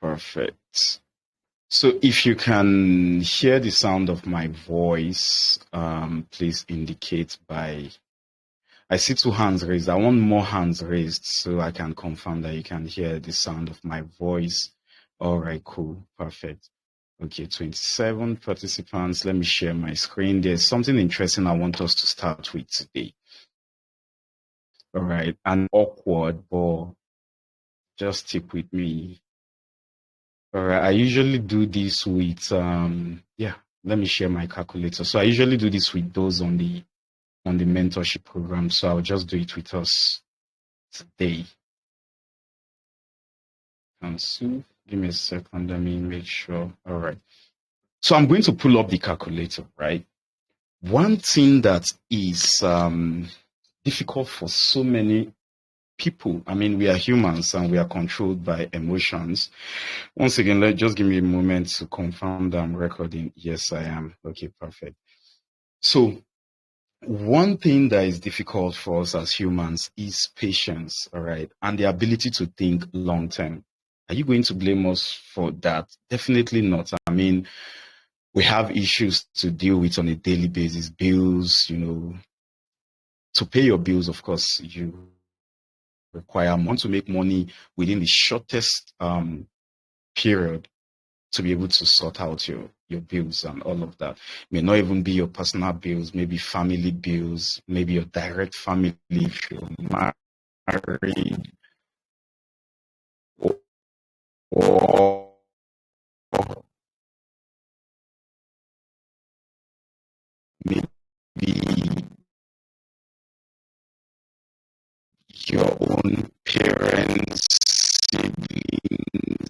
Perfect. So if you can hear the sound of my voice, please indicate by. I see two hands raised. I want more hands raised so I can confirm that you can hear the sound of my voice. All right, cool. Perfect. Okay, 27 participants. Let me share my screen. There's something interesting I want us to start with today. All right, and awkward, but just stick with me. All right, I usually do this with let me share my calculator. So I usually do this with those on the mentorship program. So I'll just do it with us today. And so give me a second, let me make sure. All right. So I'm going to pull up the calculator, right? One thing that is difficult for so many people, I mean, we are humans and we are controlled by emotions. Once again, just give me a moment to confirm that I'm recording. Yes, I am. Okay, perfect. So one thing that is difficult for us as humans is patience, all right, and the ability to think long term. Are you going to blame us for that? Definitely not. I mean, we have issues to deal with on a daily basis, bills, to pay your bills, of course, you require want to make money within the shortest period to be able to sort out your bills and all of that. It may not even be your personal bills, maybe family bills, maybe your direct family if you're married, or maybe your own parents, siblings,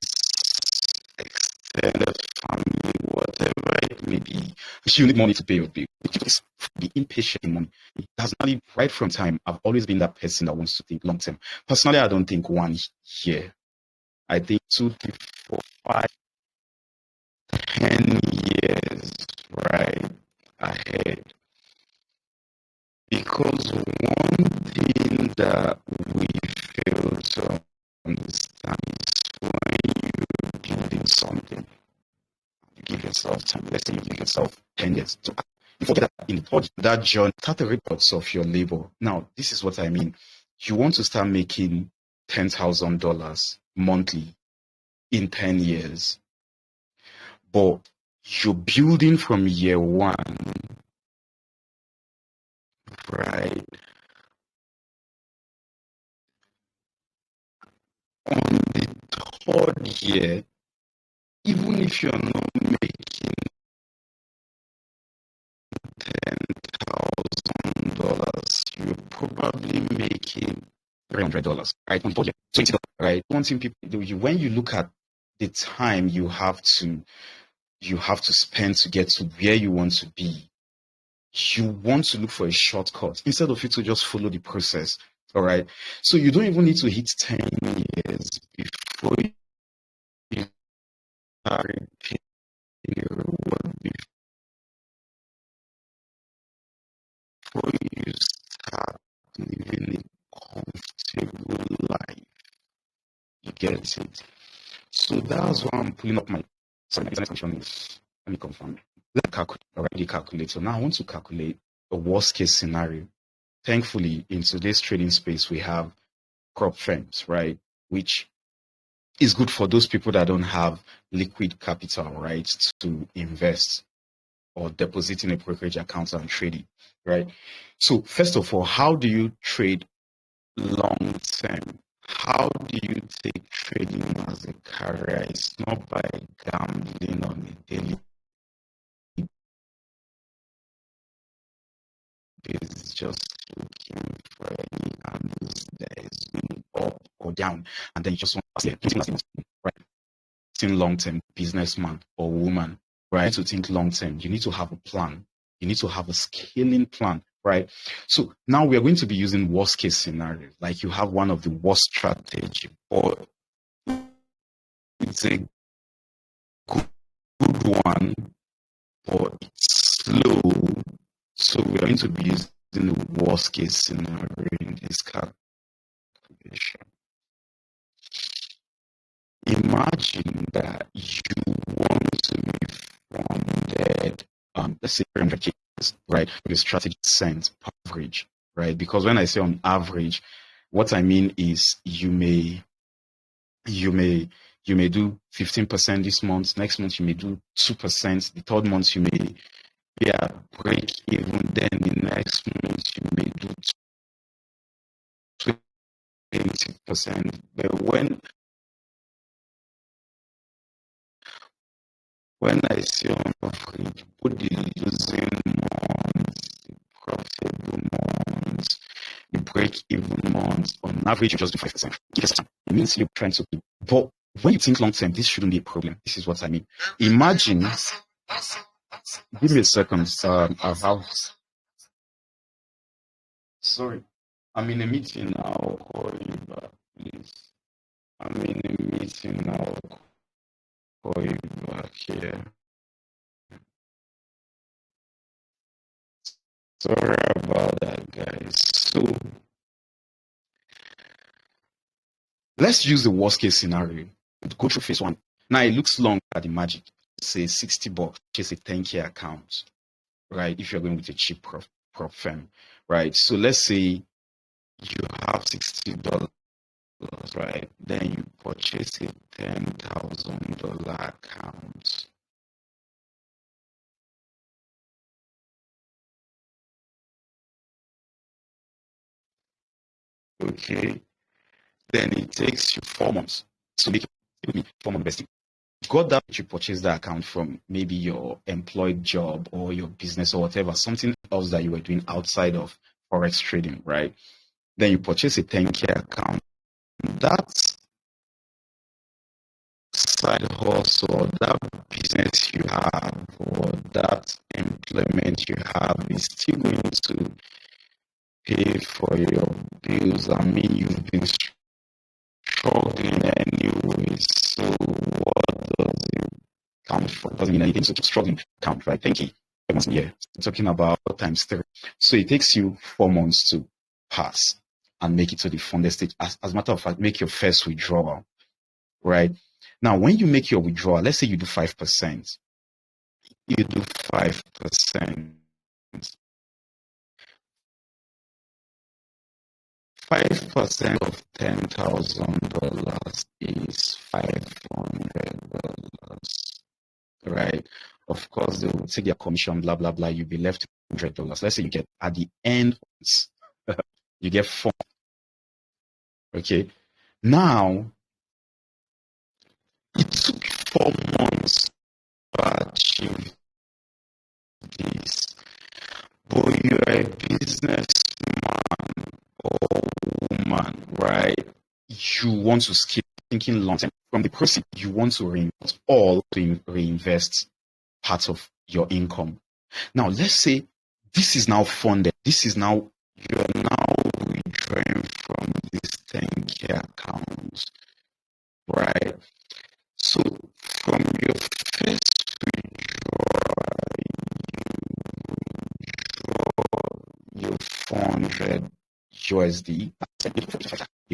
extended family, whatever it may be. You need money to pay your bill. Be impatient in money. That's not right from time. I've always been that person that wants to think long term. Personally, I don't think 1 year. I think 2, 3, 4, 5, 10 years right ahead. Because one thing that we fail to understand is when you're building something, you give yourself time. Let's say you give yourself 10 years to you forget that in the project, that journey, start the reports of your labor. Now, this is what I mean. You want to start making $10,000 monthly in 10 years, but you're building from year one, right? On the third year, even if you're not making $10,000, you're probably making $300, right? On $20, right? One thing people do, when you look at the time you have to spend to get to where you want to be, you want to look for a shortcut instead of you to just follow the process. All right. So you don't even need to hit 10 years before you start paying your reward, before you start living a comfortable life. You get it? So that's why I'm pulling up my extension is, let me confirm. Let's calculate already calculator. Now I want to calculate a worst case scenario. Thankfully, in today's trading space, we have Propfirms, right? Which is good for those people that don't have liquid capital, right, to invest or deposit in a brokerage account and trade it, right? So first of all, how do you trade long term? How do you take trading as a career? It's not by gambling on a daily basis, just looking for any candles that is going up or down, and then you just want to right? Think long term, businessman or woman, right? To think long term, you need to have a plan. You need to have a scaling plan, right? So now we are going to be using worst case scenarios. Like you have one of the worst strategy, or it's a good one, or it's slow. So we are going to be using the worst case scenario in this calculation. Imagine that you want to be funded, let's say 300K, right? With a strategy sense per average, right? Because when I say on average, what I mean is you may you may do 15% this month, next month you may do 2%, the third month you may be at break even, then the next month you may do 20%. But when I say on average, both the losing months, the profitable months, the break even months, on average you just do 5%. Yes, it means you're trying to, but when you think long term, this shouldn't be a problem. This is what I mean. Imagine, give me a second. I'll have, sorry, I'm in a meeting now. I'll call you back, please. I'm in a meeting now. I'll call you back here. Sorry about that, guys. So let's use the worst case scenario. Go through phase one. Now it looks long at the magic. Say $60, just a 10K account, right? If you're going with a cheap Propfirm, right? So let's say you have $60, right? Then you purchase a $10,000 account. Okay. Then it takes you 4 months to make 4 month investing. Got that you purchased that account from maybe your employed job or your business or whatever, something else that you were doing outside of Forex trading, right? Then you purchase a 10K account. That side hustle, that business you have, or that employment you have is still going to pay for your bills. I mean, you've been struggling anyway, so what does it count for? Doesn't mean anything. So keep struggling count, right? Thank you. Yeah, talking about times 3. So it takes you 4 months to pass and make it to the funded stage. As a matter of fact, make your first withdrawal, right? Now, when you make your withdrawal, let's say you do 5%, you do 5%. 5% of $10,000 is $500, right? Of course, they will take their commission, blah, blah, blah. You'll be left with $100. Let's say you get at the end, you get 4. Okay. Now, it took 4 months to achieve this, but you're a businessman or woman, right? You want to skip thinking long term. From the proceeds, you want to reinvest all to reinvest part of your income. Now, let's say this is now funded. This is now, you're now withdrawing from this 10K account, right? So from your first withdrawal, you withdraw your 400 USD, a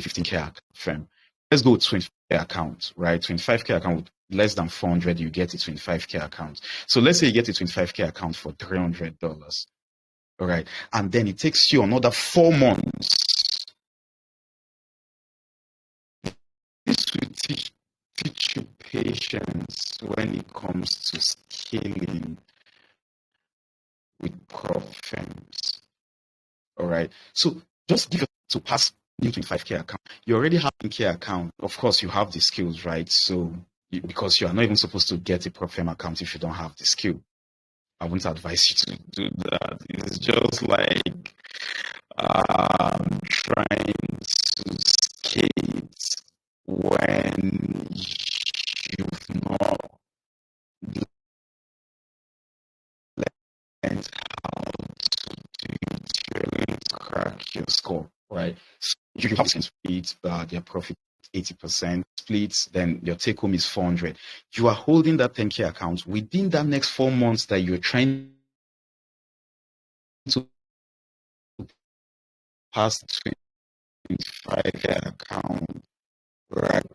15K firm. Let's go with 25K account, right? 25K account with less than 400, you get a 25K account. So let's say you get a 25K account for $300, all right? And then it takes you another 4 months. This will teach you patience when it comes to scaling with Propfirms. All right. So just give it to pass new 25K account. You already have a K account. Of course, you have the skills, right? So because you are not even supposed to get a Propfirm account if you don't have the skill. I wouldn't advise you to do that. It's just like trying to skate when you've not learned how to do it. You're going to crack your score, right? So you have some splits, their profit 80% splits, then your take home is 400. You are holding that 10K account within that next 4 months that you're trying to pass 25K account, right?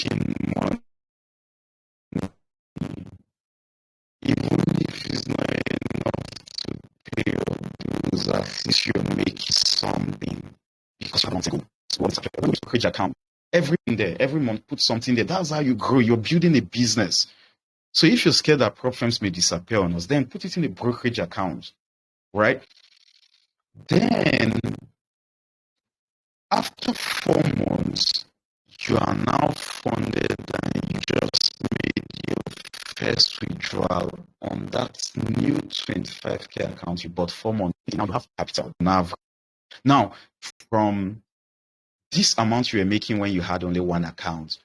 making money, even if it's not enough to pay your bills, at least you're making something. Because you want to go to brokerage account. Everything there, every month, put something there. That's how you grow. You're building a business. So if you're scared that prop firms may disappear on us, then put it in a brokerage account, right? Then, after 4 months, you are now funded and you just made your first withdrawal on that new 25K account you bought 4 months. Now you have capital. Now, from this amount you were making when you had only one account,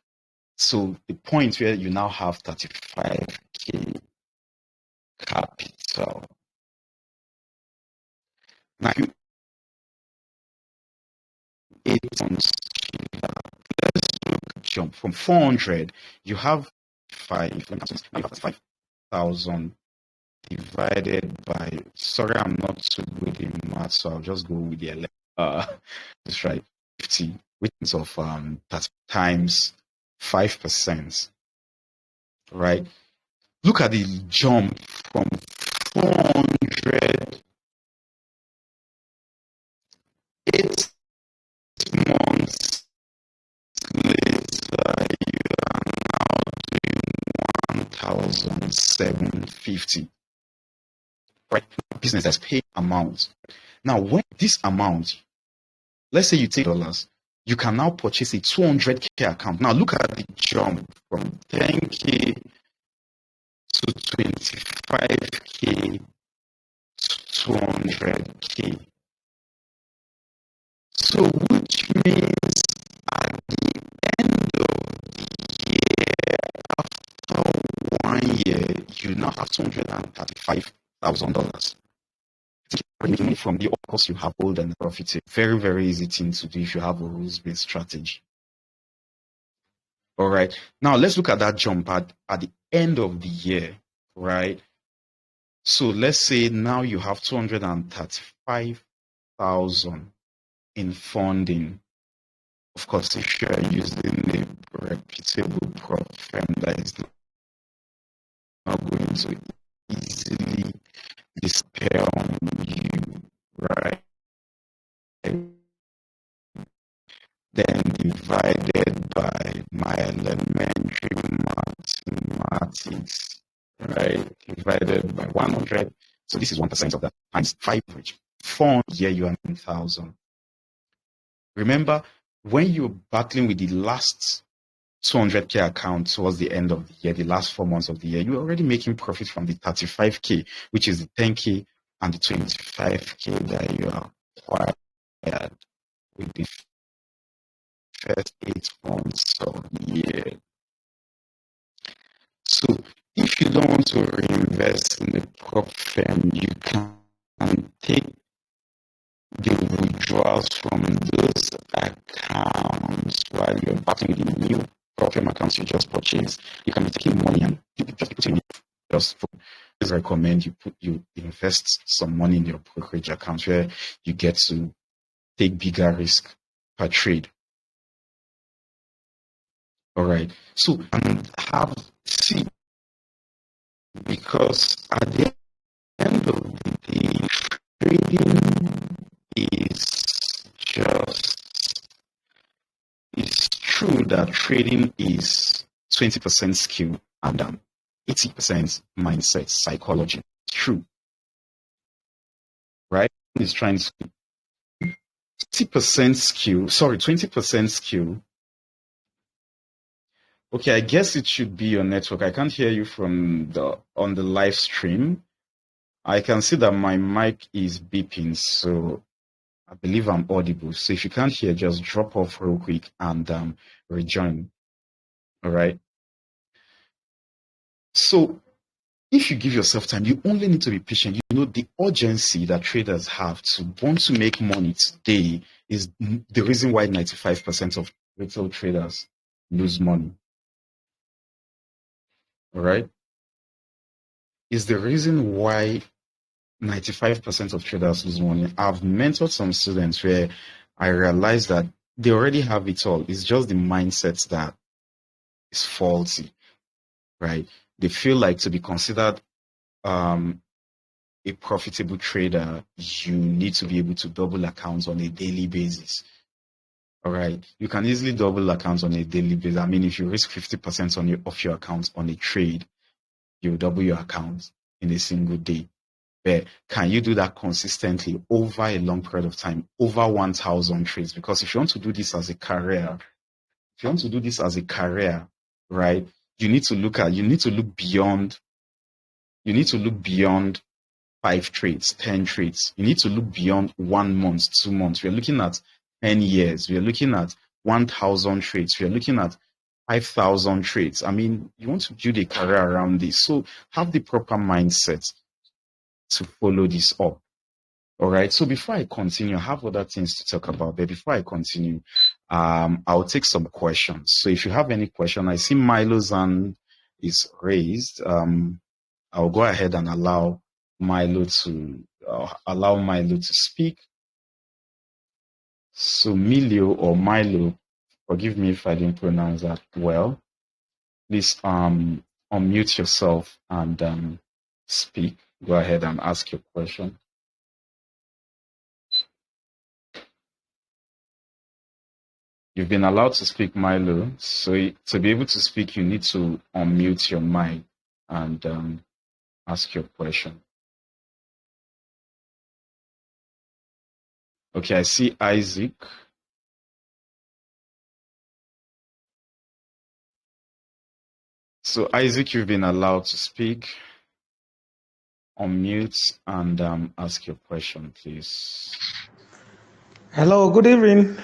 so the point where you now have 35K capital. Now, 8 months, let's jump from 400. You have 5,000 divided by. Sorry, I'm not too good in math, so I'll just go with the 11. Let's try 50, which is of that times 5%. Right? Look at the jump from 400. 8 months later, you are now doing 1,750. Right? Business that's paid amount. Now, when this amount, let's say you take dollars, you can now purchase a 200K account. Now, look at the jump from 10K to 25K to 200K. So, which means at the end of the year, after 1 year, you now have $235,000. From the course you have hold and profit. Very, very easy thing to do if you have a rules-based strategy. All right. Now let's look at that jump at the end of the year, right? So let's say now you have 235,000 in funding. Of course, if you are using a reputable prop firm that is not going to easily disappear on you, right? Then divided by my elementary mathematics, right? Divided by 100. So this is 1% of that times 5 average. 4 year you are 9,000. Remember, when you're battling with the last 200K account towards the end of the year, the last 4 months of the year, you're already making profit from the 35K, which is the 10K and the 25K that you are acquired with the first 8 months of the year. So if you don't want to reinvest in the prop firm, you can take the withdrawals from those accounts while you're battling with the new prop firm accounts you just purchased. You can be taking money and just put in just for. Please recommend you invest some money in your brokerage account where you get to take bigger risk per trade. All right. So see, because at the end of the day, trading it's true that trading is 20% skill and 80% mindset, psychology. It's true. Right? It's trying to 20% skill. Okay, I guess it should be your network. I can't hear you on the live stream. I can see that my mic is beeping, so I believe I'm audible. So if you can't hear, just drop off real quick and rejoin. All right. So if you give yourself time, you only need to be patient. You know, the urgency that traders have to want to make money today is the reason why 95% of retail traders lose money. All right. Is the reason why 95% of traders lose money. I've mentored some students where I realized that they already have it all. It's just the mindset that is faulty, right? They feel like to be considered a profitable trader, you need to be able to double accounts on a daily basis. All right. You can easily double accounts on a daily basis. I mean, if you risk 50% of your accounts on a trade, you double your accounts in a single day. But can you do that consistently over a long period of time, over 1,000 trades? Because if you want to do this as a career, right, you need to look beyond 5 trades, 10 trades. You need to look beyond 1 month, 2 months. We're looking at 10 years. We're looking at 1,000 trades. We're looking at 5,000 trades. I mean, you want to build a career around this. So have the proper mindset to follow this up. All right. So before I continue, I have other things to talk about. But before I continue, I'll take some questions. So if you have any question, I see Milo's hand is raised. I'll go ahead and allow Milo to speak. So Milo, forgive me if I didn't pronounce that well. Please unmute yourself and speak. Go ahead and ask your question. You've been allowed to speak, Milo. So to be able to speak, you need to unmute your mic and ask your question. Okay, I see Isaac. So Isaac, you've been allowed to speak. Unmute and ask your question, please. Hello, good evening.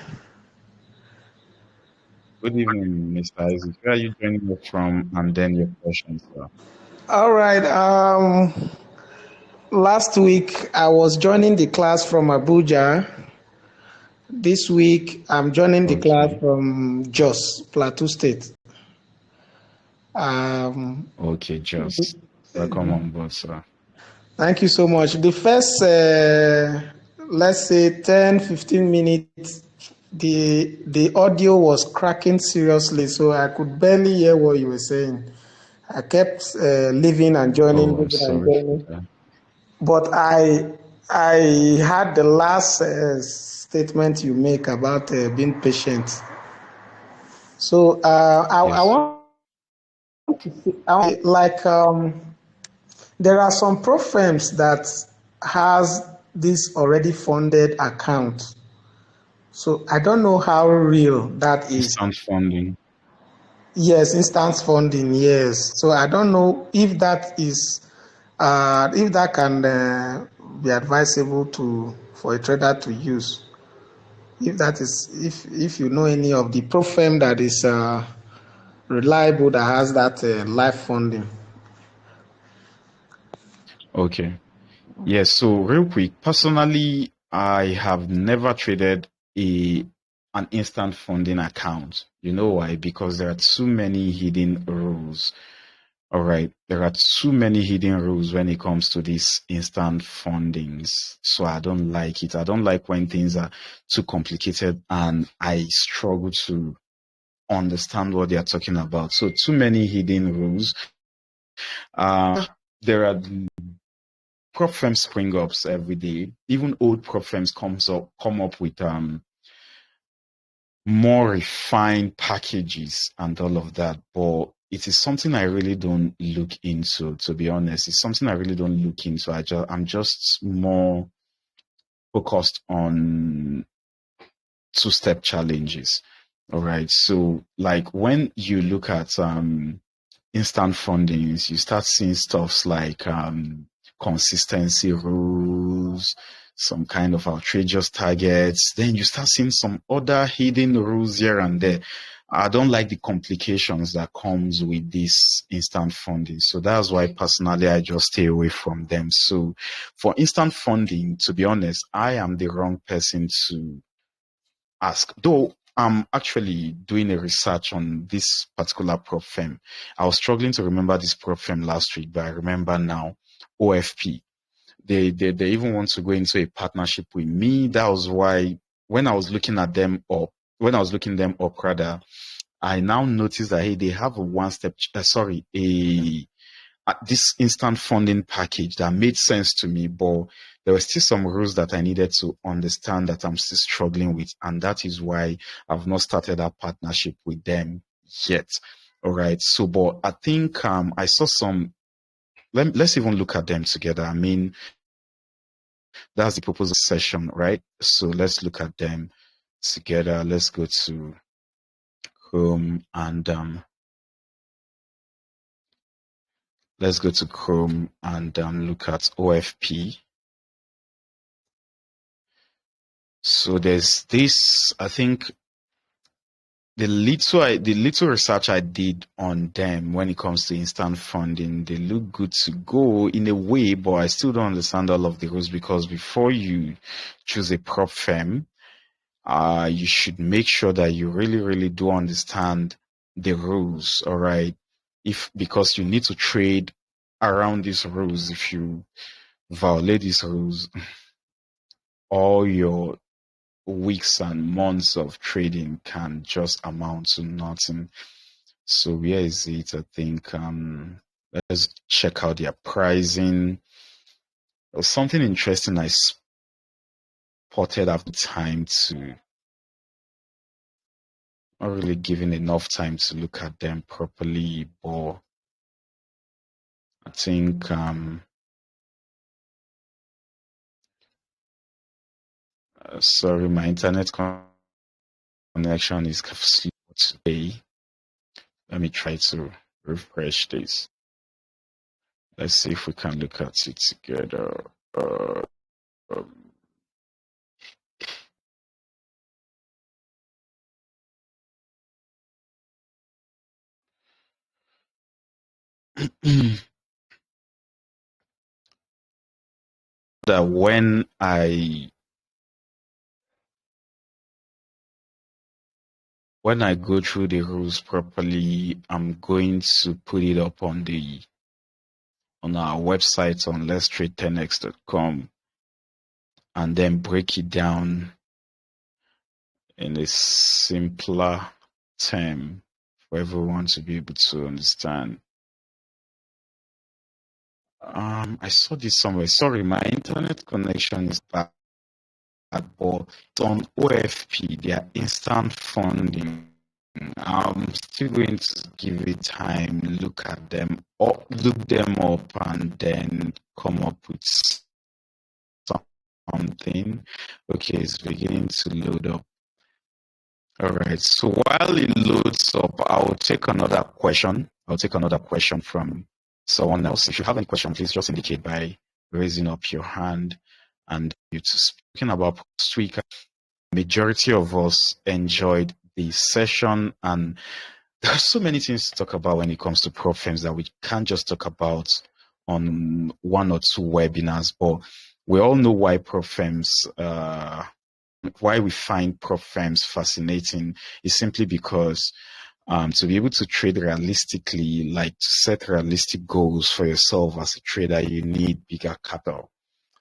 Good evening, Mr. Isaac. Where are you joining us from? And then your question, sir. All right. Last week I was joining the class from Abuja. This week I'm joining the class from Jos, Plateau State. Okay, Jos. Welcome on board, sir. Thank you so much. The first, let's say 10, 15 minutes, the audio was cracking seriously, so I could barely hear what you were saying. I kept leaving and joining. Oh, I'm sorry. But I had the last statement you make about being patient. So I want to say, there are some Propfirms that has this already funded account. So I don't know how real that is. Instant funding. Yes, instant funding. Yes. So I don't know if that is if that can be advisable for a trader to use. If that is, if you know any of the Propfirm that is reliable that has that live funding. Okay. Yes. So real quick, personally, I have never traded an instant funding account. You know why? Because there are too many hidden rules. All right. There are too many hidden rules when it comes to these instant fundings. So I don't like it. I don't like when things are too complicated and I struggle to understand what they are talking about. So too many hidden rules. There are Propfirms spring ups every day. Even old Propfirms come up with more refined packages and all of that. But it is something I really don't look into, to be honest. It's something I really don't look into. I'm just more focused on two-step challenges. All right. So like when you look at instant fundings, you start seeing stuffs like consistency rules, some kind of outrageous targets. Then you start seeing some other hidden rules here and there. I don't like the complications that comes with this instant funding. So that's why personally I just stay away from them. So for instant funding, to be honest, I am the wrong person to ask. Though I'm actually doing a research on this particular Propfirm. I was struggling to remember this Propfirm last week, but I remember now. OFP. They even want to go into a partnership with me. That was why when I was looking them up rather, I now noticed that, hey, they have a one-step, this instant funding package that made sense to me, but there were still some rules that I needed to understand that I'm still struggling with. And that is why I've not started that partnership with them yet. All right. So, but I think I saw some, let's even look at them together. I mean, that's the purpose of the session, right? So let's look at them together. Let's go to Chrome and let's go to Chrome and look at OFP. So there's this, I think the little research I did on them when it comes to instant funding, they look good to go in a way, but I still don't understand all of the rules, because before you choose a prop firm, you should make sure that you really, really do understand the rules, all right? Because you need to trade around these rules. If you violate these rules, all your weeks and months of trading can just amount to nothing. So where is it? I think let's check out their pricing. There was something interesting I spotted after time to not really given enough time to look at them properly, but I think sorry, my internet connection is slow today. Let me try to refresh this. Let's see if we can look at it together. That when I go through the rules properly, I'm going to put it up on our website on letstrade10x.com and then break it down in a simpler term for everyone to be able to understand. I saw this somewhere. Sorry, my internet connection is bad, but it's on OFP, their instant funding. I'm still going to give it time, look them up, and then come up with something. Okay, it's beginning to load up. All right, so while it loads up, I'll take another question. From someone else. If you have any question, please just indicate by raising up your hand. And you speaking about Tweaker, majority of us enjoyed the session, and there are so many things to talk about when it comes to prop firms that we can't just talk about on one or two webinars. But we all know why prop firms, why we find prop firms fascinating is simply because to be able to trade realistically, like to set realistic goals for yourself as a trader, you need bigger capital.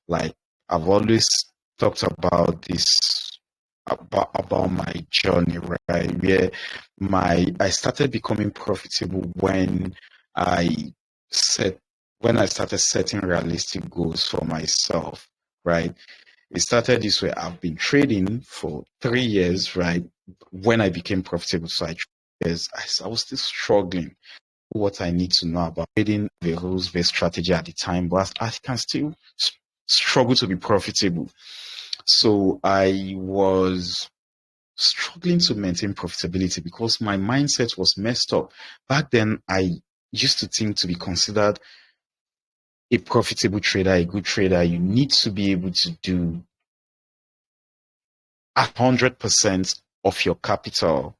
Like I've always talked about this, about my journey, right? Where I started becoming profitable when I started setting realistic goals for myself, right? It started this way. I've been trading for 3 years, right? When I became profitable, so I was still struggling what I need to know about trading, the rules-based strategy at the time, but I can still struggle to be profitable. So I was struggling to maintain profitability because my mindset was messed up. Back then, I used to think to be considered a profitable trader, a good trader, you need to be able to do 100% of your capital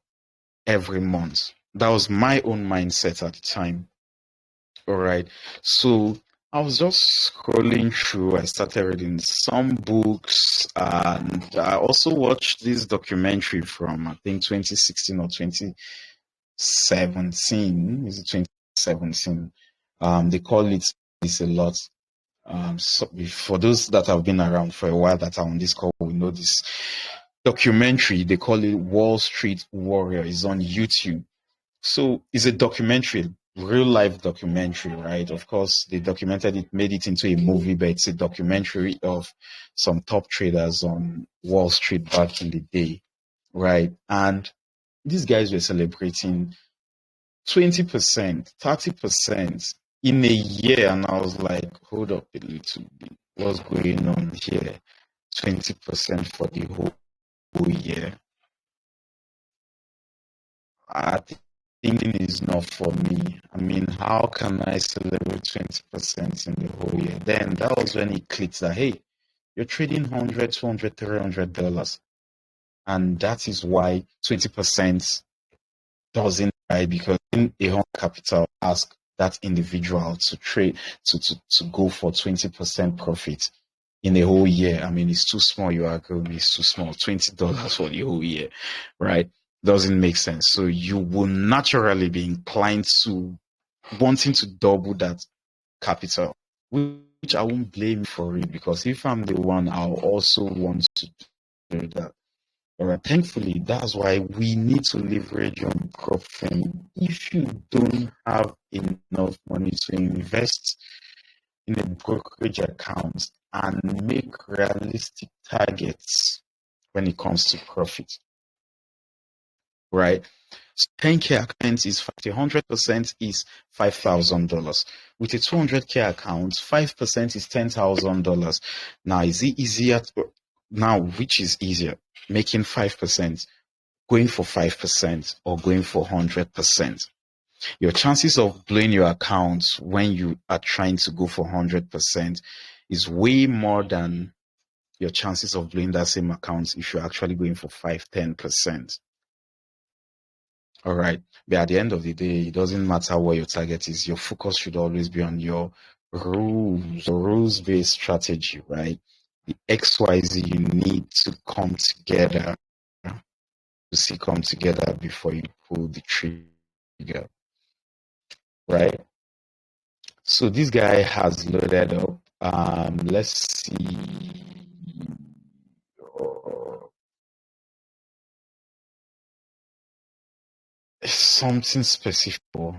every month. That was my own mindset at the time. All right. So I was just scrolling through. I started reading some books, and I also watched this documentary from, I think, 2016 or 2017. Is it 2017? They call it this a lot. So for those that have been around for a while that are on this call, we know this documentary. They call it Wall Street Warrior. It's on YouTube. So it's a documentary, real life documentary, right? Of course, they documented it, made it into a movie, but it's a documentary of some top traders on Wall Street back in the day, right? And these guys were celebrating 20%, 30% in a year. And I was like, hold up a little bit. What's going on here? 20% for the whole year. I think it is not for me. I mean, how can I celebrate 20% in the whole year? Then that was when it clicked that, hey, you're trading 100, 200, $300. And that is why 20% doesn't buy, because in a home capital ask that individual to trade to go for 20% profit in a whole year. I mean, it's too small. You agree with me? It's too small. $20 for the whole year, right? Doesn't make sense. So you will naturally be inclined to wanting to double that capital, which I won't blame you for it, because if I'm the one, I'll also want to do that. All right. Thankfully, that's why we need to leverage on Propfirm. If you don't have enough money to invest in a brokerage account and make realistic targets when it comes to profit, right? So 10K account is 100% is $5,000. With a 200K account, 5% is $10,000. Now, is it easier? Now, which is easier? Making 5%, going for 5%, or going for 100%? Your chances of blowing your account when you are trying to go for 100% is way more than your chances of blowing that same account if you're actually going for 5, 10%. All right. But at the end of the day, it doesn't matter what your target is. Your focus should always be on your rules-based strategy, right? The XYZ you need to come together before you pull the trigger, right? So this guy has loaded up. Let's see. Something specific, but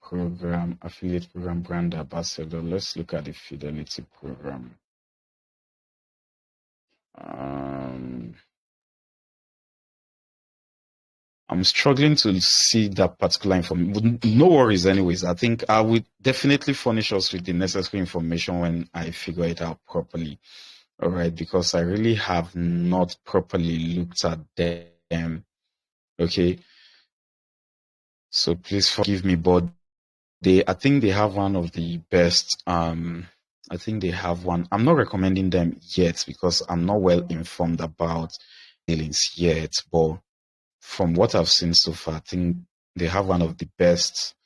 program, affiliate program, brand ambassador. Let's look at the fidelity program. I'm struggling to see that particular information. No worries, anyways. I think I would definitely furnish us with the necessary information when I figure it out properly. All right, because I really have not properly looked at them. Okay. So please forgive me, but I think they have one of the best. I think they have one. I'm not recommending them yet because I'm not well informed about dealings yet. But from what I've seen so far, I think they have one of the best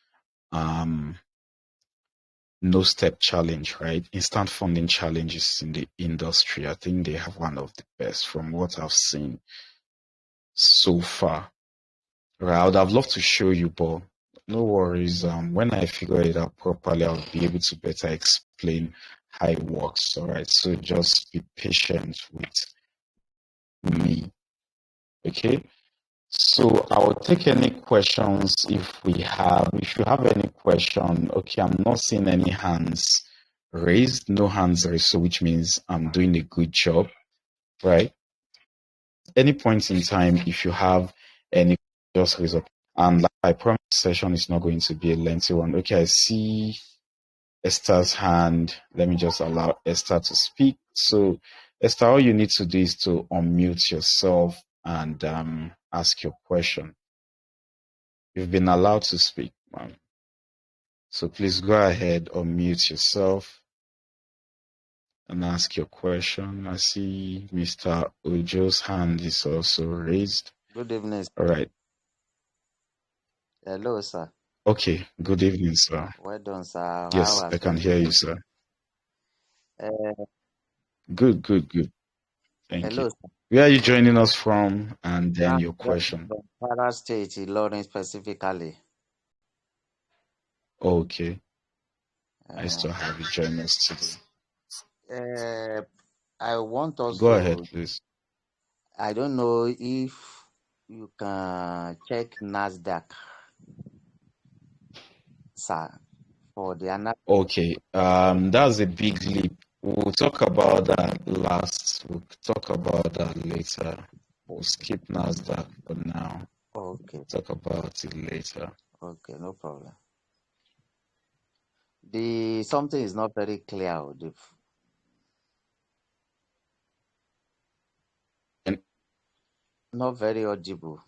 no step challenge, right? Instant funding challenges in the industry. I think they have one of the best from what I've seen so far. Right, I would have loved to show you, but no worries. When I figure it out properly, I'll be able to better explain how it works. All right, so just be patient with me. Okay. So I will take any questions if we have. If you have any question, okay, I'm not seeing any hands raised, no hands raised, so which means I'm doing a good job, right? Any point in time, if you have any, just raise up. And like I promise, session is not going to be a lengthy one. Okay, I see Esther's hand. Let me just allow Esther to speak. So, Esther, all you need to do is to unmute yourself and ask your question. You've been allowed to speak, ma'am. So please go ahead, unmute yourself and ask your question. I see Mr. Ojo's hand is also raised. Good evening, sir. All right. Hello, sir. Okay. Good evening, sir. Well done, sir. Yes, I can hear you, sir. Good. Thank hello, you. sir. Where are you joining us from? And then your question. From Kwara State, Ilorin specifically. Okay. Nice to have you join us today. I want us Go to. ahead, please. I don't know if you can check NASDAQ, sir, for the analysis. Okay, that's a big leap. We'll talk about that last. We'll talk about that later. We'll skip NASDAQ for now. Okay, Talk about it later. okay, no problem. The something is not very clear. And Not very audible.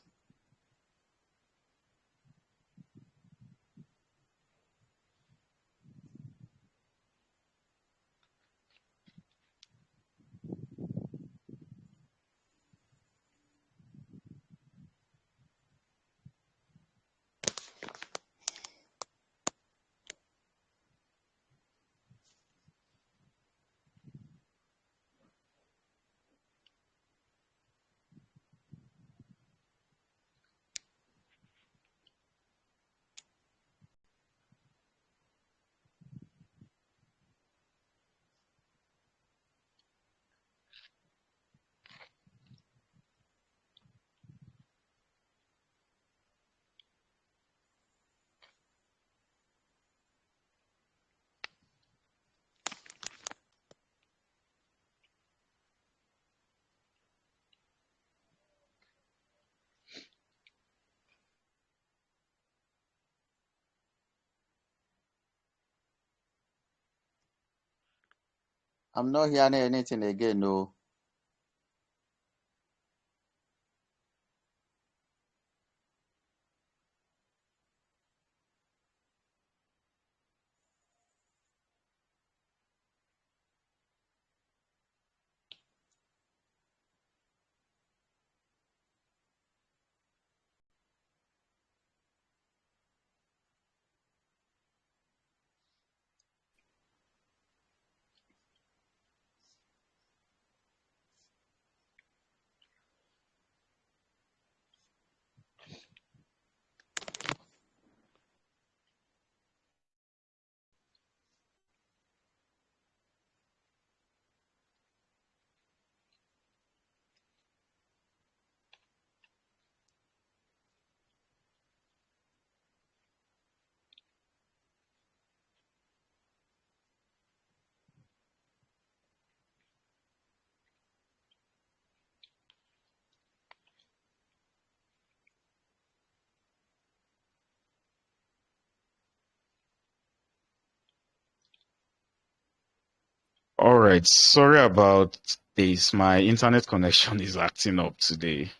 I'm not hearing anything again, no. all right, sorry about this. My internet connection is acting up today.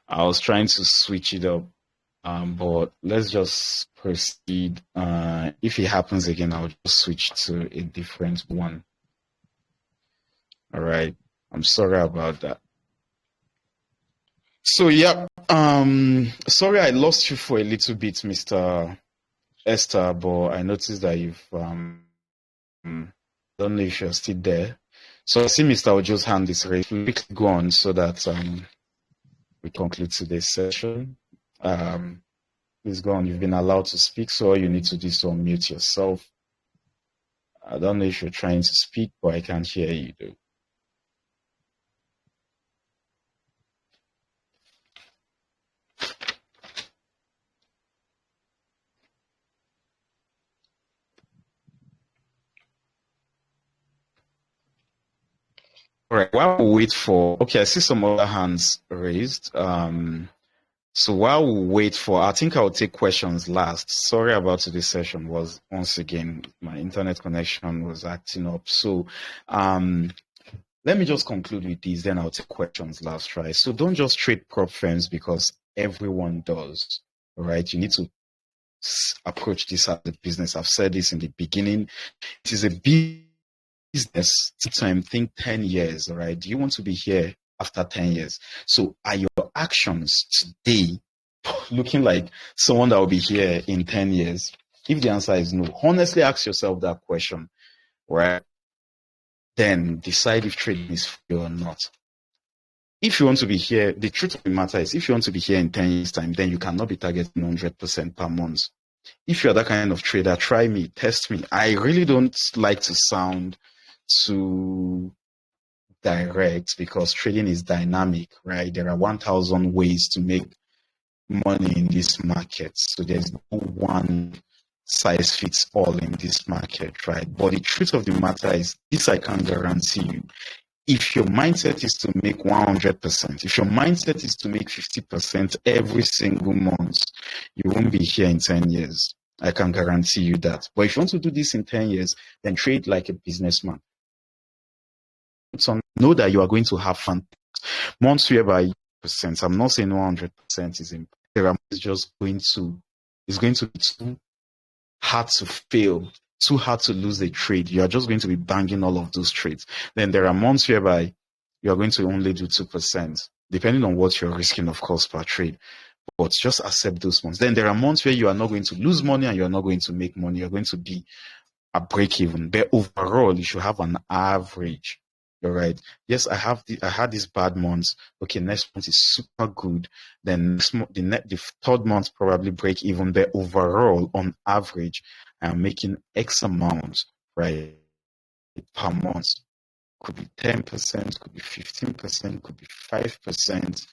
I was trying to switch it up, but let's just proceed. If it happens again, I'll just switch to a different one. All right, I'm sorry about that. So yeah, sorry I lost you for a little bit, Mr. Esther, but I noticed that you've don't know if you're still there. So I see Mr. Ojo's hand is raised. We'll quickly go on so that we conclude today's session. Please go on. You've been allowed to speak, so all you need to do is to unmute yourself. I don't know if you're trying to speak, but I can't hear you though. All right, while we wait for, okay, I see some other hands raised. So while we wait for, I think I'll take questions last. Sorry about today's session. Was once again, my internet connection was acting up. So let me just conclude with this, then I'll take questions last, right? So don't just trade prop firms because everyone does, right? You need to approach this as a business. I've said this in the beginning. It is a business. Time, think 10 years, all right? Do you want to be here after 10 years? So are your actions today looking like someone that will be here in 10 years? If the answer is no, honestly ask yourself that question, right? Then decide if trading is for you or not. If you want to be here, the truth of the matter is, if you want to be here in 10 years' time, then you cannot be targeting 100% per month. If you're that kind of trader, try me, test me. I really don't like to sound too direct because trading is dynamic, right? There are 1,000 ways to make money in this market. So there's no one size fits all in this market, right? But the truth of the matter is, this I can guarantee you. If your mindset is to make 100%, if your mindset is to make 50% every single month, you won't be here in 10 years. I can guarantee you that. But if you want to do this in 10 years, then trade like a businessman. So know that you are going to have fun. Months whereby percent, I'm not saying 100% is in. It's just going to, it's going to be too hard to fail, too hard to lose a trade. You are just going to be banging all of those trades. Then there are months whereby you are going to only do 2%, depending on what you're risking, of course, per trade. But just accept those months. Then there are months where you are not going to lose money and you are not going to make money. You're going to be a break even. But overall, you should have an average. All right. Yes, I had these bad months. Okay, next month is super good. Then the third month probably break even. But overall, on average, I'm making X amount, right, per month. Could be 10%, could be 15%, could be 5%,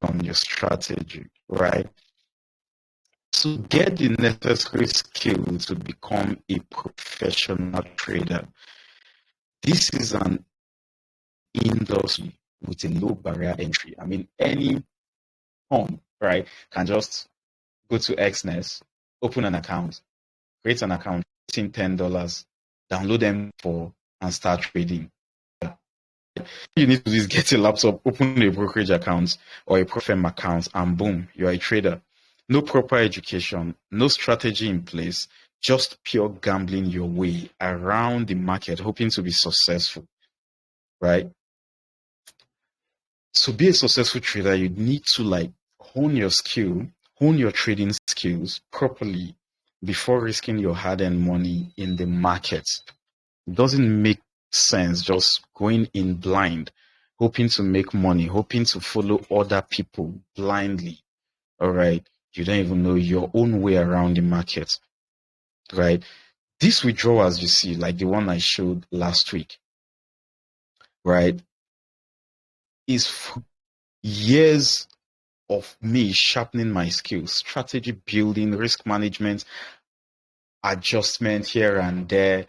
on your strategy, right? To get the necessary skill to become a professional trader, this is an industry with a low barrier entry. I mean, any home, right, can just go to Xness, open an account, create an account, $10, download them and start trading. You need to do is get a laptop, open a brokerage account or a Propfirm account, and boom, you are a trader. No proper education, no strategy in place, just pure gambling your way around the market, hoping to be successful, right? To be a successful trader, you need to hone your skill, hone your trading skills properly before risking your hard-earned money in the market. It doesn't make sense just going in blind, hoping to make money, hoping to follow other people blindly. All right. You don't even know your own way around the market. Right. These withdrawals you see, like the one I showed last week, right, is years of me sharpening my skills, strategy building, risk management, adjustment here and there,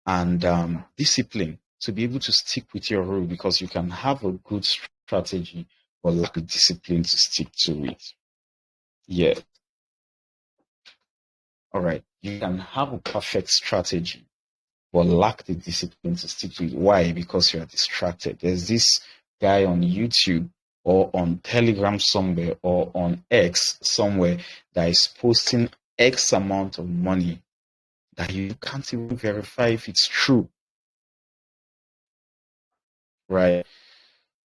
and discipline to be able to stick with your rule, because you can have a good strategy but lack the discipline to stick to it. Yeah. All right. You can have a perfect strategy but lack the discipline to stick to it. Why? Because you are distracted. There's this guy on YouTube or on Telegram somewhere or on X somewhere that is posting X amount of money that you can't even verify if it's true. Right?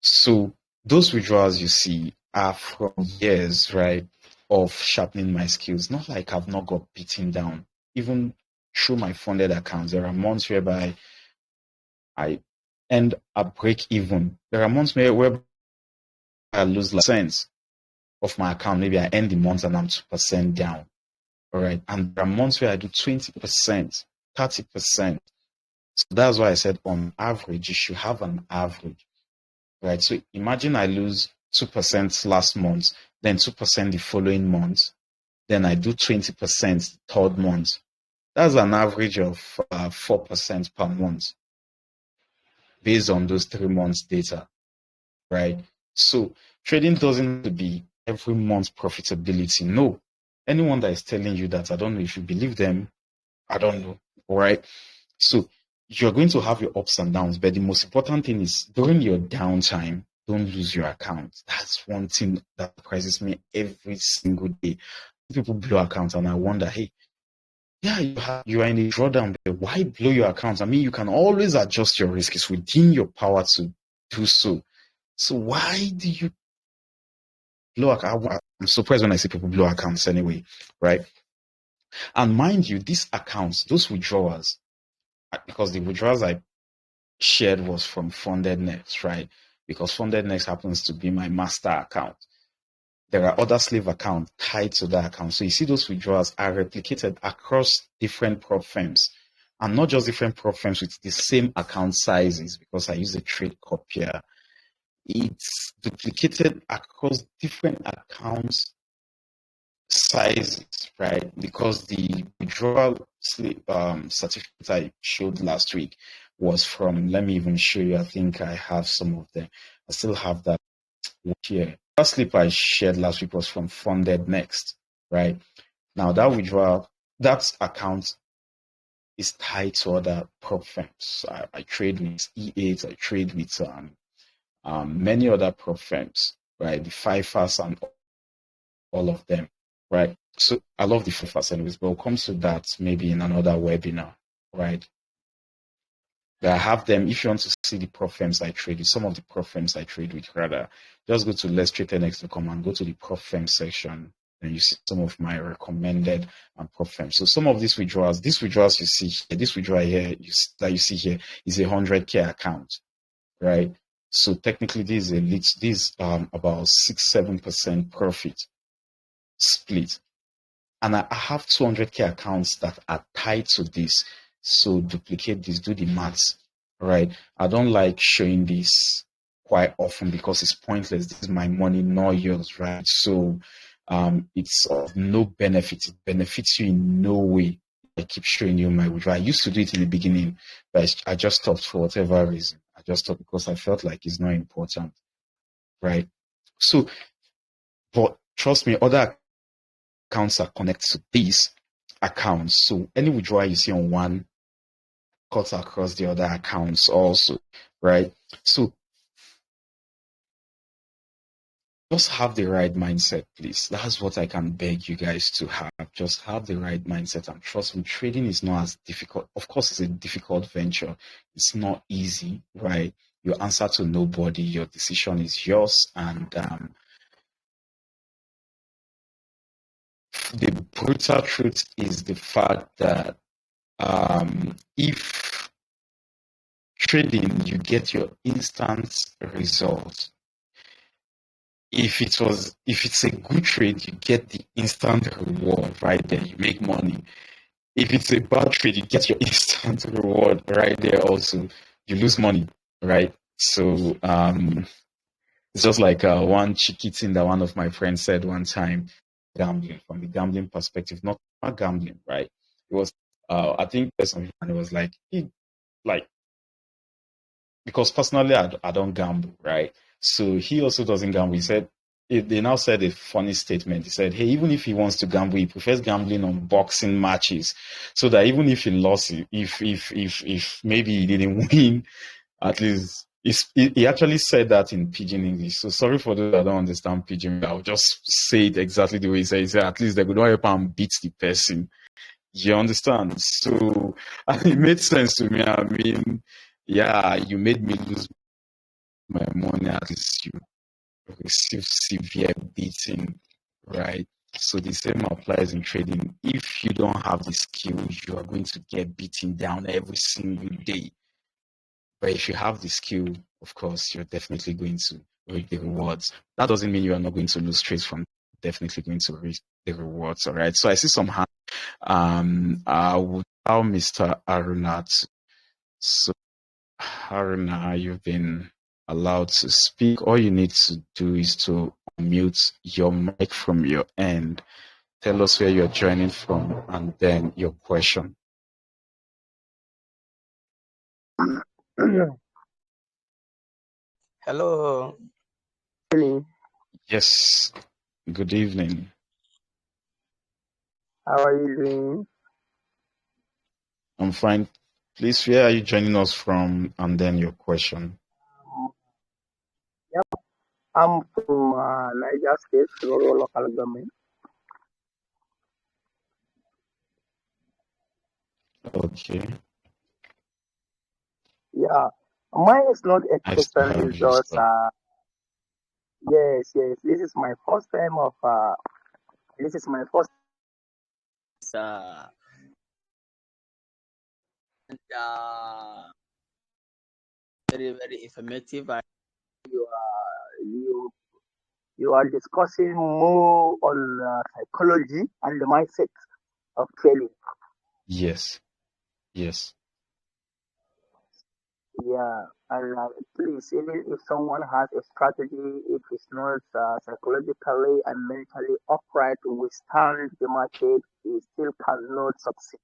So those withdrawals you see are from years, right, of sharpening my skills. Not like I've not got beaten down. Even through my funded accounts, there are months whereby I end up break even. There are months where I lose cents of my account. Maybe I end the month and I'm 2% down. All right. And there are months where I do 20%, 30%. So that's why I said on average, you should have an average. Right. So imagine I lose 2% last month, then 2% the following month. Then I do 20% third month. That's an average of 4% per month based on those 3 months data, right? So trading doesn't have to be every month profitability. No. Anyone that is telling you that, I don't know if you believe them, I don't know, all right? So you're going to have your ups and downs, but the most important thing is during your downtime, don't lose your account. That's one thing that surprises me every single day. People blow accounts and I wonder, hey, yeah, you are in a drawdown, but why blow your accounts? I mean, you can always adjust your risk. It's within your power to do so. So why do you blow accounts? I'm surprised when I see people blow accounts anyway, right? And mind you, these accounts, those withdrawals, because the withdrawals I shared was from Funded Next, right? Because Funded Next happens to be my master account. There are other slave accounts tied to that account. So you see those withdrawals are replicated across different prop firms, and not just different Propfirms with the same account sizes, because I use a trade copier. It's duplicated across different accounts sizes, right? Because the withdrawal certificate I showed last week was from, let me even show you, I think I have some of them. I still have that here. The first slip I shared last week was from Funded Next, right? Now that withdrawal, that account is tied to other Propfirms. I trade with E8, I trade with many other Propfirms, right? The FIFAs and all of them, right? So I love the FIFAs anyways, but we'll come to that maybe in another webinar, right? But I have them. If you want to see the Propfirms I trade with, some of the Propfirms I trade with, rather, just go to letstradednext.com and go to the Propfirm section, and you see some of my recommended Propfirms. So some of these withdrawals you see here, this withdrawal here that you see here is a 100K account, right? So technically, this is about 6-7% profit split, and I have 200K accounts that are tied to this. So duplicate this, do the maths, right? I don't like showing this quite often because it's pointless. This is my money, not yours, right? So it's of no benefit. It benefits you in no way. I keep showing you my withdrawal. I used to do it in the beginning, but I just stopped for whatever reason. I just stopped because I felt like it's not important, right? So, but trust me, other accounts are connected to these accounts. So any withdrawal you see on one cuts across the other accounts also, right? So just have the right mindset, please. That's what I can beg you guys to have. Just have the right mindset, and trust me, trading is not as difficult. Of course, it's a difficult venture. It's not easy, right? You answer to nobody. Your decision is yours, and the brutal truth is the fact that if trading, you get your instant results. If it's a good trade, you get the instant reward right there. You make money. If it's a bad trade, you get your instant reward right there also. You lose money, right? So it's just like one cheeky thing that one of my friends said one time, gambling, from the gambling perspective, not gambling, right? It was I think there's something, and it was like because personally I don't gamble, right? So he also doesn't gamble. He said they now said a funny statement. He said, hey, even if he wants to gamble, he prefers gambling on boxing matches, so that even if he lost, if maybe he didn't win, at least he actually said that in pidgin English. So sorry for those that don't understand pidgin. I'll just say it exactly the way he said. He said at least they could not help him beat the person. You understand? So it made sense to me. I mean, yeah, you made me lose my money. At least you receive severe beating, right? So the same applies in trading. If you don't have the skills, you are going to get beaten down every single day. But if you have the skill, of course, you're definitely going to reap the rewards. That doesn't mean you are not going to lose trades from definitely going to reap the rewards. All right. So I see some hands. I would allow Mr. Arunat. So Haruna, you've been allowed to speak. All you need to do is to mute your mic from your end. Tell us where you're joining from and then your question. Hello. Yes. Good evening. How are you doing? I'm fine. Please, where are you joining us from and then your question? Yep. I'm from Niger State, Rural Local Government. Okay. Yeah. Mine is not a Nice to question. have It's you, just, sir. yes. This is my first time of, this is my first, and, very, very informative. And you are discussing more on psychology and the mindset of trading. Yes. Yes. Yeah, and please, even if someone has a strategy, if it's not psychologically and mentally upright to withstand the market, he still cannot succeed.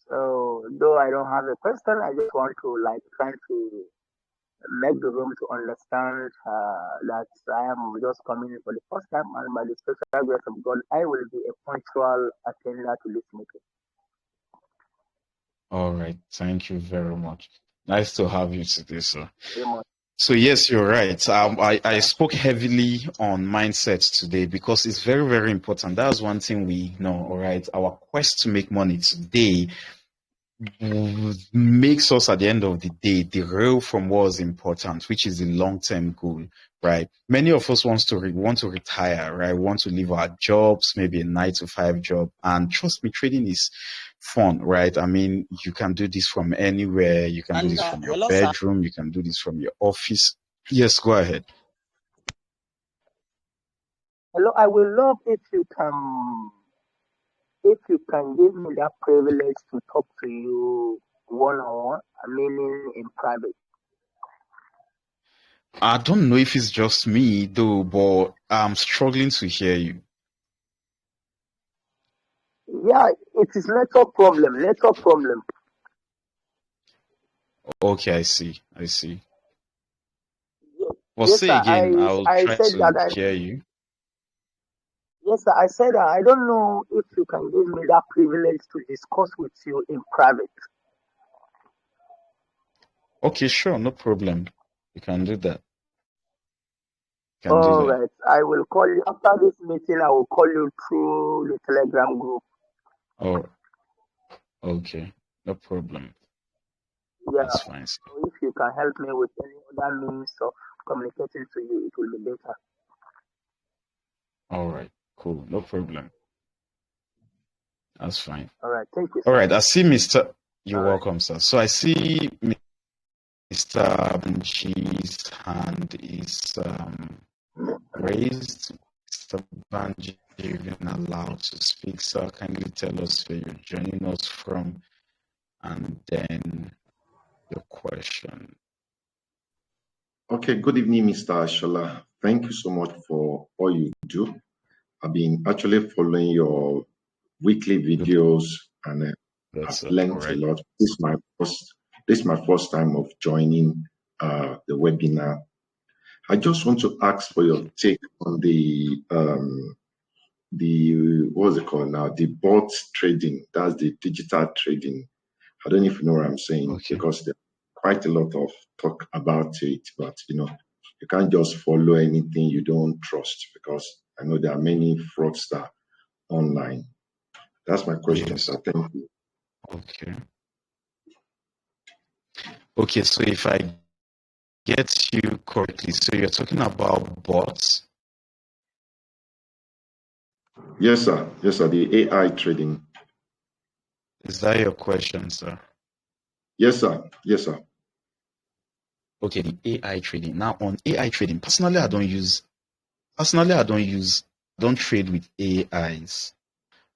So, though I don't have a question, I just want to like try to make the room to understand that I am just coming in for the first time, and by the special grace of God, I will be a punctual attender to this meeting. All right. Thank you very much. Nice to have you today, sir. Very much. So yes, you're right. I spoke heavily on mindset today because it's very, very important. That's one thing we know, all right? Our quest to make money today makes us at the end of the day derail from what's important, which is the long-term goal, right? Many of us want to retire, right? Want to leave our jobs, maybe a 9 to 5 job, and trust me, trading is fun, right? I mean, you can do this from anywhere. You can do this from your Hello, sir. bedroom. You can do this from your office. Yes, go ahead. Hello, I will love if you can give me that privilege to talk to you one on one, meaning in private. I don't know if it's just me though, but I'm struggling to hear you. Yeah, it is network problem. Network problem. Okay, I see. I see. Yes, Well, yes, say sir. again. I'll I try said that. to hear you. Yes, sir. I said that I don't know if you can give me that privilege to discuss with you in private. Okay, sure, no problem. You can do that. You can do All that. right. I will call you after this meeting. I will call you through the Telegram group. Oh, okay, no problem. Yeah. That's fine. Sir. So if you can help me with any other means of communicating to you, it will be better. All right, cool, no problem. That's fine. All right. Thank you, All sir. right, I see Mr. You're All right. welcome, sir. So I see Mr. Banji's hand is raised. Mr. Banji, you've been allowed to speak, sir. Can you tell us where you're joining us from, and then your question? Okay, good evening, Mr. Ashola. Thank you so much for all you do. I've been actually following your weekly Good. videos and That's I've all learned a right. lot. This is my first time of joining the webinar. I just want to ask for your take on the what's it called now? The bot trading. That's the digital trading. I don't know if you know what I'm saying Okay. because there's quite a lot of talk about it, but you can't just follow anything you don't trust because I know there are many fraudsters online. That's my question, Yes. sir. Thank you. Okay. Okay, so if I get you correctly, so you're talking about bots? Yes, sir. Yes, sir. The AI trading. Is that your question, sir? Yes, sir. Yes, sir. Okay, the AI trading. Now on AI trading, personally, I don't trade with AIs.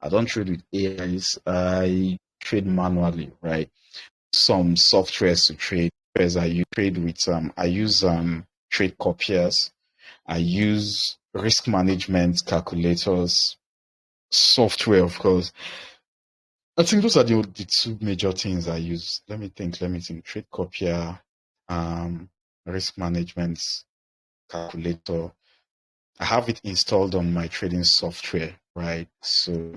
I don't trade with AIs. I trade manually, right? Some softwares to trade. As I trade with I use trade copiers. I use risk management calculators, software, of course. I think those are the two major things I use. Let me think. Trade copier, risk management calculator. I have it installed on my trading software, right? So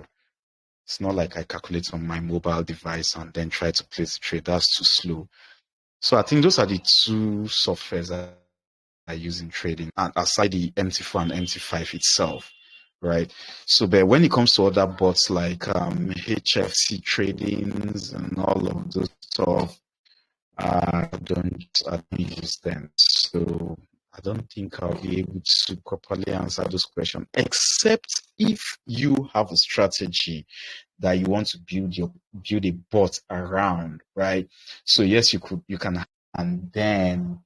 it's not like I calculate on my mobile device and then try to place the trade. That's too slow. So I think those are the two softwares that I use in trading, and aside the MT4 and MT5 itself, right? So, but when it comes to other bots like HFC tradings and all of those stuff, I don't use them. So I don't think I'll be able to properly answer those questions, except if you have a strategy that you want to build a bot around, right? So yes, you can, and then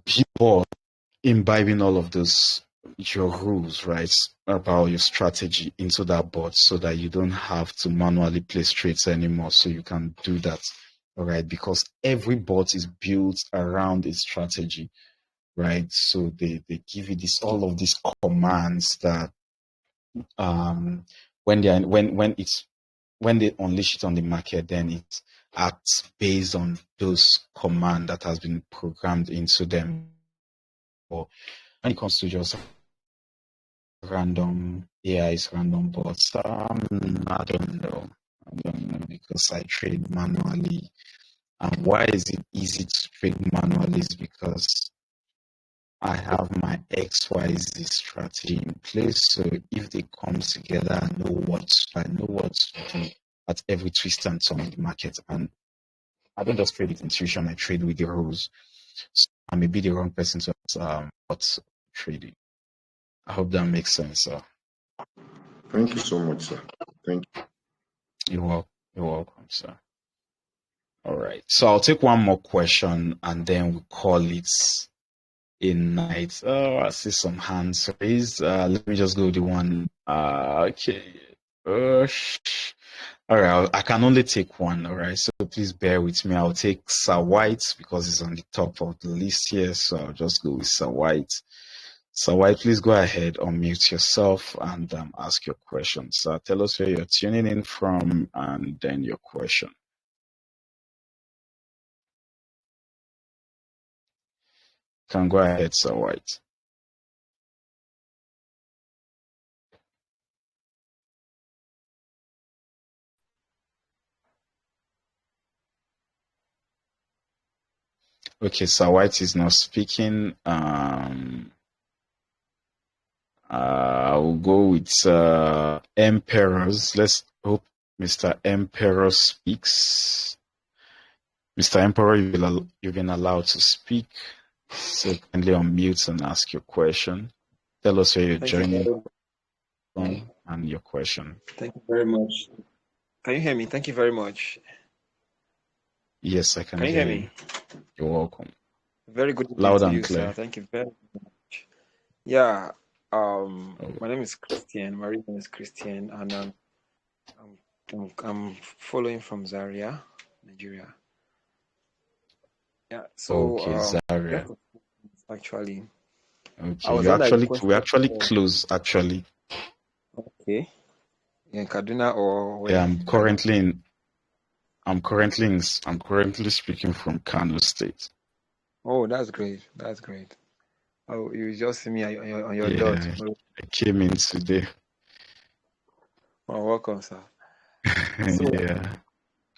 be bot imbibing all of those your rules, right, about your strategy into that bot so that you don't have to manually place trades anymore. So you can do that, all right, because every bot is built around its strategy, right? So they give you all of these commands that when they unleash it on the market, then it acts based on those command that has been programmed into them. Or when it comes to just random AI's random bots, I don't know. Because I trade manually. And why is it easy to trade manually? Is because I have my XYZ strategy in place. So if they come together, I know what to do at every twist and turn in the market. And I don't just trade with intuition, I trade with the rules. So I may be the wrong person to what's trading. I hope that makes sense, sir. Thank you so much, sir. Thank you. You're welcome, sir. All right. So I'll take one more question and then we'll call it a night. Oh, I see some hands raised. Let me just go with the one. Okay. All right. I can only take one. All right. So please bear with me. I'll take Sir White because it's on the top of the list here. So I'll just go with Sir White. Sir White, please go ahead, unmute yourself and ask your question. So tell us where you're tuning in from and then your question. Can go ahead, Sir White. Okay, Sir White is not speaking. I'll go with Emperors. Let's hope Mr. Emperor speaks. Mr. Emperor, you've been allowed to speak. So kindly unmute and ask your question. Tell us where you're joining from and your question. Thank you very much. Can you hear me? Thank you very much. Yes, I can you hear me? You're welcome. Very good Loud to and you, clear. sir. Thank you very much. Yeah. My name is Christian. My real name is Christian, and I'm following from Zaria, Nigeria. Yeah. So okay, Zaria. Actually. Okay. We actually close actually. Okay. In Kaduna or where? Yeah, I'm currently speaking from Kano State. Oh, that's great. That's great. Oh, you just see me on your dot. I came in today. Oh, welcome, sir. So, yeah.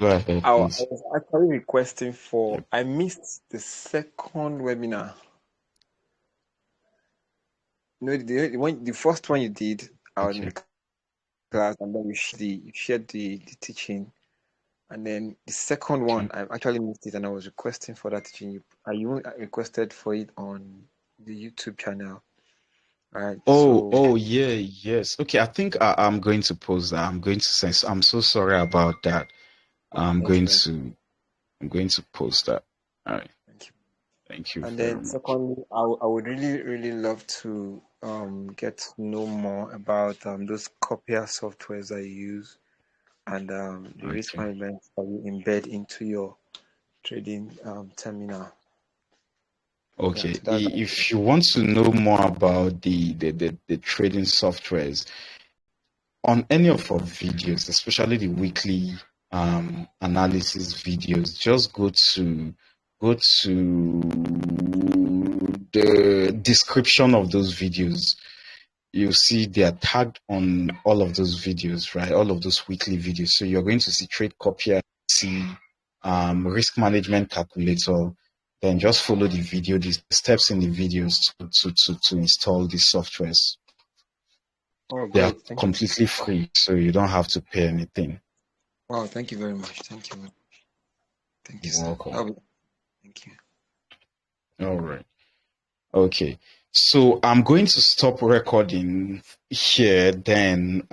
Go ahead, I please. was actually requesting for. I missed the second webinar. No, the first one you did out in the class, and then you shared the teaching, and then the second one I actually missed it, and I was requesting for that teaching. You requested for it on the YouTube channel, right? Yes. Okay, I think I'm going to post that. I'm going to send. I'm so sorry about that. I'm going to post that. All right. Thank you. And very then much. Secondly, I would really love to get to know more about those copier softwares that you use and the risk management that you embed into your trading terminal. Okay, if you want to know more about the trading softwares, on any of our videos, especially the weekly analysis videos, just go to the description of those videos. You'll see they are tagged on all of those videos, right? All of those weekly videos. So you're going to see trade copier, see risk management calculator. Then just follow the video, the steps in the videos to install these softwares. They are completely free, so you don't have to pay anything. Wow, thank you very much. Thank you. Thank you, sir. Welcome. Thank you. All right. Okay. So I'm going to stop recording here. Then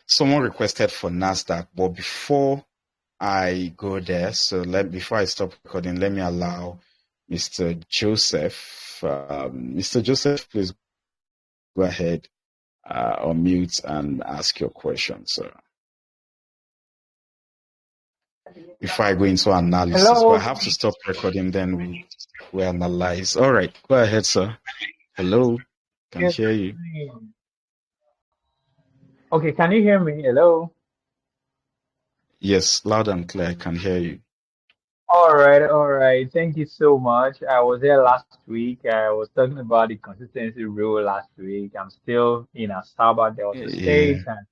someone requested for NASDAQ, but before I go there, before I stop recording, let me allow Mr. Joseph. Mr. Joseph, please go ahead, unmute and ask your question, sir. Before I go into analysis, Hello. but I have to stop recording, then we analyze. All right, go ahead, sir. Hello, can Yes. hear you. Okay, can you hear me? Hello. Yes, loud and clear. I can hear you. All right. Thank you so much. I was there last week. I was talking about the consistency rule last week. I'm still in Asaba, Delta Yeah, State, and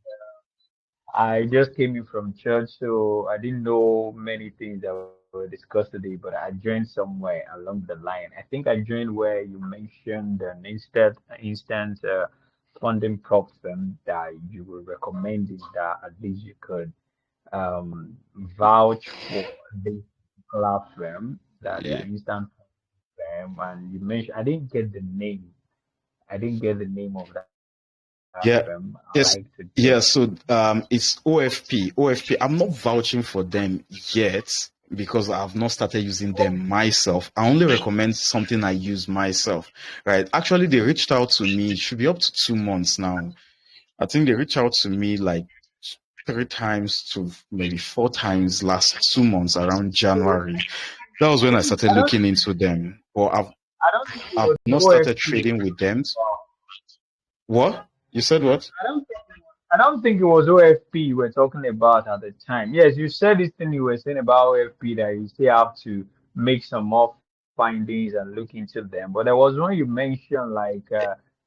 I just came in from church, so I didn't know many things that were discussed today, but I joined somewhere along the line. I think I joined where you mentioned an instant funding Propfirm that you were recommending that at least you could vouch for this particular firm, that the yeah, instant firm, and you mentioned I didn't get the name. I didn't get the name of that firm. I would yeah. like to get. Yes, yeah. So it's OFP. OFP. I'm not vouching for them yet because I've not started using them myself. I only recommend something I use myself, right? Actually, they reached out to me. It should be up to 2 months now. I think they reached out to me like 3 times to maybe 4 times last 2 months around January. That was when I started I don't. looking into them. But I don't think it I've was not started OFP. trading with them. What? You said what? I don't think it was OFP you were talking about at the time. Yes, you said this thing you were saying about OFP that you still have to make some more findings and look into them. But there was one you mentioned like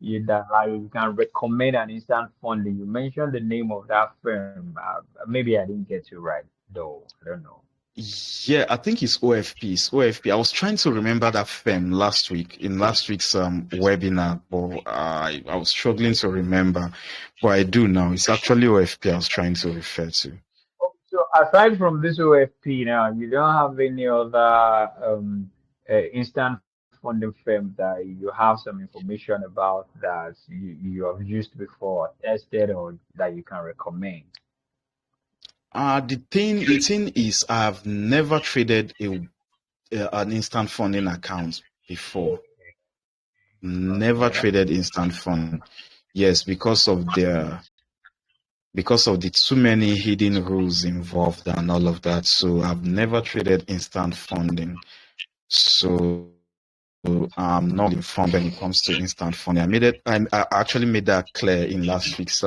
you that like you can recommend an instant funding. You mentioned the name of that firm. Maybe I didn't get you right though. I don't know. Yeah, I think it's OFP. It's OFP. I was trying to remember that firm last week in last week's webinar, but I was struggling to remember. But I do now. It's actually OFP I was trying to refer to. So aside from this OFP now, you don't have any other instant funding firm that you have some information about that you have used before, tested, or that you can recommend. The thing is, I've never traded an instant funding account before. Never Okay. traded instant fund. Yes, because of the too many hidden rules involved and all of that. So I've never traded instant funding. So I'm not informed when it comes to instant funding. I actually made that clear in last week's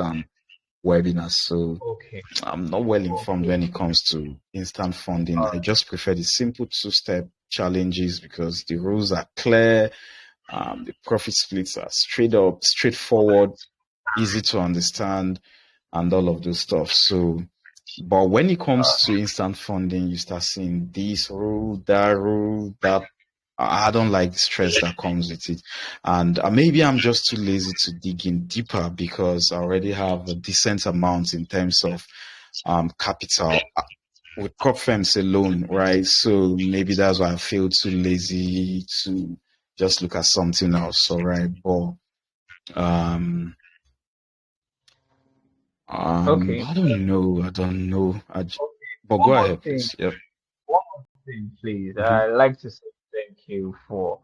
webinar. So Okay. I'm not well informed Okay. when it comes to instant funding. All I just prefer the simple two-step challenges because the rules are clear. The profit splits are straight up, straightforward, easy to understand, and all of those stuff. So, but when it comes to instant funding, you start seeing this rule, that. I don't like the stress that comes with it. And maybe I'm just too lazy to dig in deeper because I already have a decent amount in terms of capital with prop firms alone, right? So maybe that's why I feel too lazy to just look at something else, all right? But um, Okay. I don't know. But One go more ahead, thing. please. Yep. One more thing, please. Hmm. I'd like to say thank you for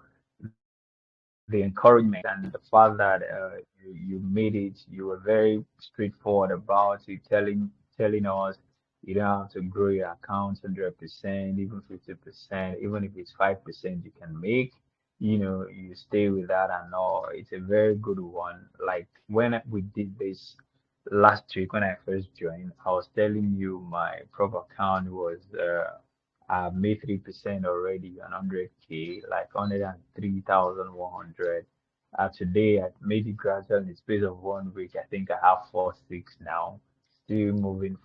the encouragement and the fact that you made it. You were very straightforward about it, telling us you don't have to grow your account 100%, even 50%, even if it's 5% you can make. You stay with that and all. It's a very good one. Like when we did this last week when I first joined, I was telling you my prop account was I made 3% already on 100K, like 103,100. Today I made it gradual in the space of 1 week. I think I have 4 6 now, still moving